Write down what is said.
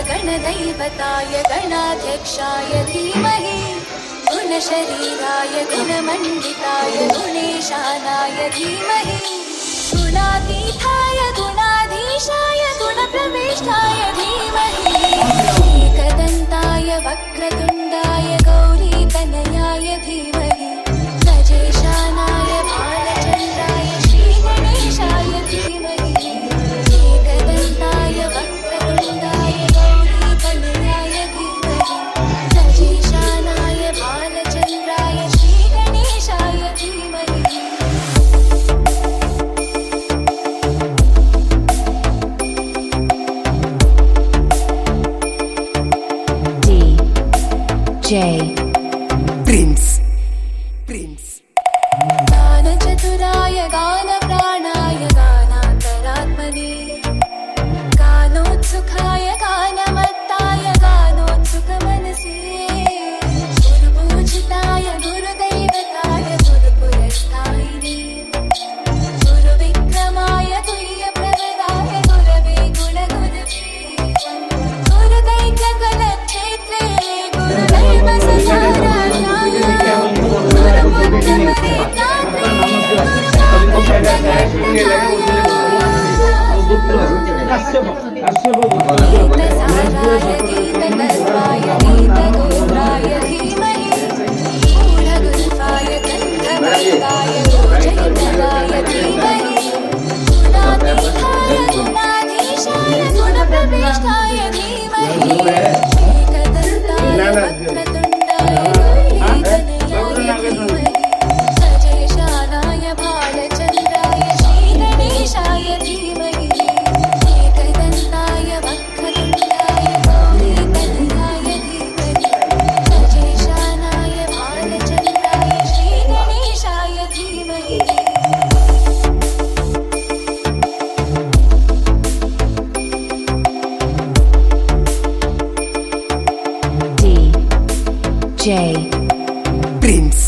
गणदैवताय गणाध्यक्षाय धीमहि गुणशरीराय गुणमण्डिताय गुणेशानाय धीमहि गुणातीताय गुणाधीशाय गुणप्रविष्टाय धीमहि एकदन्ताय वक्रतुण्डाय गौरीतनयाय धीमहि गजेशानाय भालचन्द्राय श्रीगणेशाय धीमहि एकदन्ताय वक्रतुण्डाय गौरीतनयाय धीमहि गजेशानाय भालचन्द्राय श्रीगणेशाय धीमहि J Prince गानचतुराय गानप्राणाय गानान्तरात्मने गानोत्सुकाय गानमत्ताय गानोत्सुकमनसे गुरुपूजिताय गुरुदैवताय गुरुपुरस्तायिने गुरुविक्रमाय तुल्यप्रवराय गुरवे गुणगुरवे गुरुदैत्यकुलक्षेत्रे गुरुदैवसहाराय गजेशानाय भालचन्द्राय श्रीगणेशाय धीमहि एकदन्ताय वक्रतुण्डाय गौरीतनयाय धीमहि गजेशानाय भालचन्द्राय श्रीगणेशाय धीमहि D J Prince